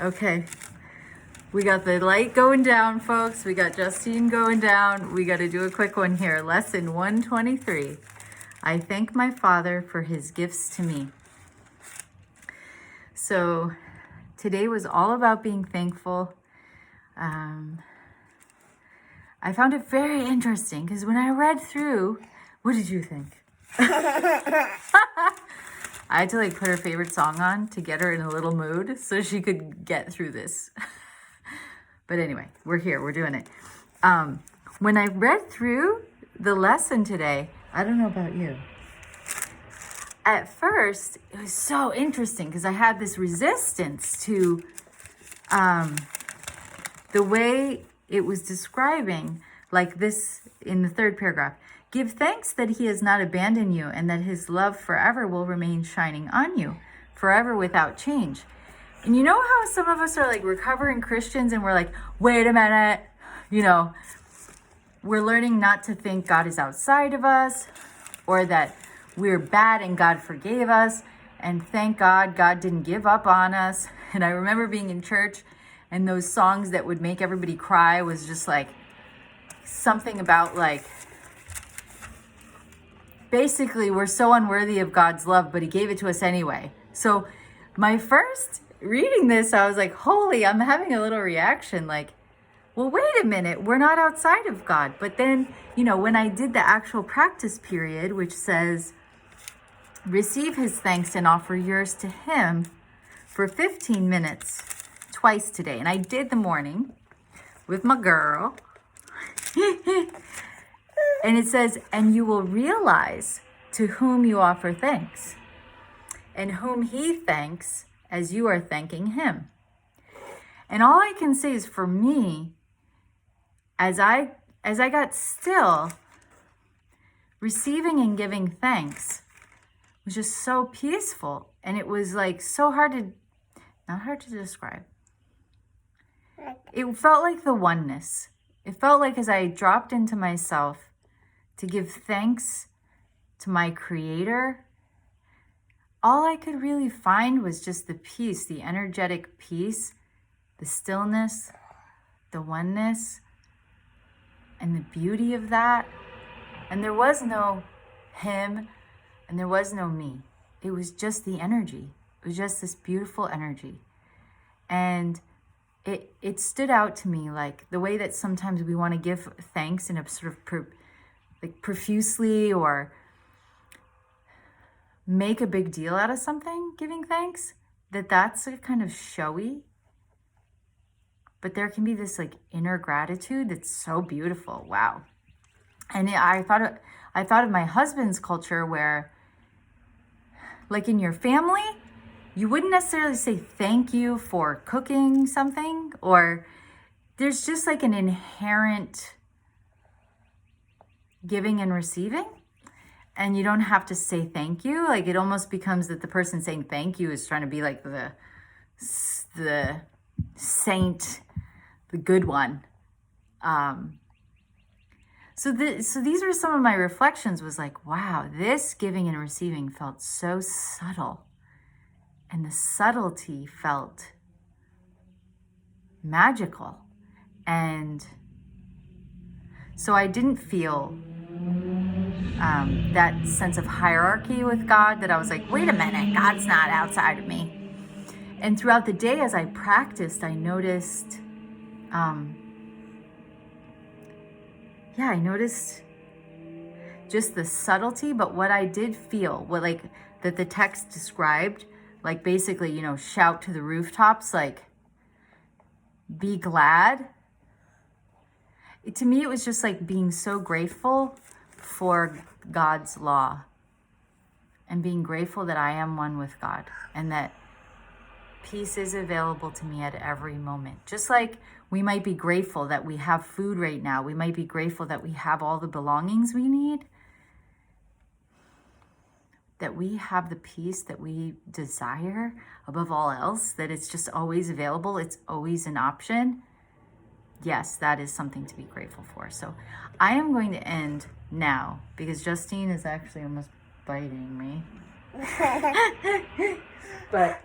Okay. We got the light going down, folks. We got Justine going down. We got to do a quick one here. Lesson 123. I thank my Father for his gifts to me. So today was all about being thankful. I found it very interesting because when I read through, what did you think? I had to put her favorite song on to get her in a little mood so she could get through this. But anyway, we're here, we're doing it. When I read through the lesson today, I don't know about you. At first, it was so interesting because I had this resistance to the way it was describing, like this in the third paragraph. Give thanks that he has not abandoned you and that his love forever will remain shining on you, forever without change. And you know how some of us are recovering Christians and we're like, wait a minute, we're learning not to think God is outside of us or that we're bad and God forgave us. And thank God, God didn't give up on us. And I remember being in church and those songs that would make everybody cry was just something about basically we're so unworthy of God's love, but he gave it to us anyway. So my first reading this, I was like, holy, I'm having a little reaction well, wait a minute, we're not outside of God. But then, when I did the actual practice period, which says, receive his thanks and offer yours to him for 15 minutes twice today. And I did the morning with my girl. And it says, and you will realize to whom you offer thanks and whom he thanks as you are thanking him. And all I can say is for me, as I got still, receiving and giving thanks was just so peaceful. And it was so not hard to describe. It felt like the oneness. It felt like as I dropped into myself to give thanks to my Creator, all I could really find was just the peace, the energetic peace, the stillness, the oneness, and the beauty of that. And there was no him and there was no me. It was just the energy. It was just this beautiful energy. And it stood out to me the way that sometimes we want to give thanks in a sort of profusely or make a big deal out of something, giving thanks, that's kind of showy. But there can be this inner gratitude that's so beautiful. Wow. And I thought of my husband's culture where in your family, you wouldn't necessarily say thank you for cooking something, or there's just an inherent giving and receiving, and you don't have to say thank you. It almost becomes that the person saying thank you is trying to be the saint, the good one. So these were some of my reflections, was wow, this giving and receiving felt so subtle. And the subtlety felt magical. And so I didn't feel that sense of hierarchy with God, that I was wait a minute, God's not outside of me. And throughout the day as I practiced, I noticed, I noticed just the subtlety, but what I did feel, that the text described, basically, shout to the rooftops, be glad. To me, it was just being so grateful for God's law and being grateful that I am one with God and that peace is available to me at every moment. Just like we might be grateful that we have food right now. We might be grateful that we have all the belongings we need. That we have the peace that we desire above all else, that it's just always available, it's always an option. Yes, that is something to be grateful for. So I am going to end now because Justine is actually almost biting me. But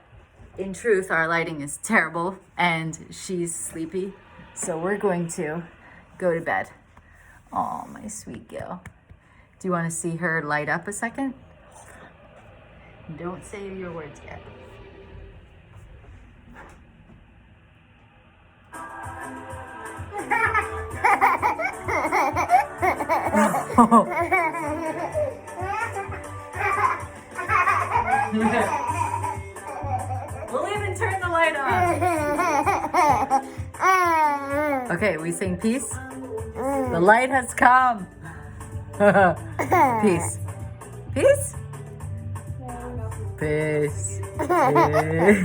in truth, our lighting is terrible and she's sleepy. So we're going to go to bed. Oh, my sweet girl. Do you want to see her light up a second? Don't say your words yet. We'll even turn the light on. Okay, we sing peace. The light has come. Peace. Peace. Peace. Peace.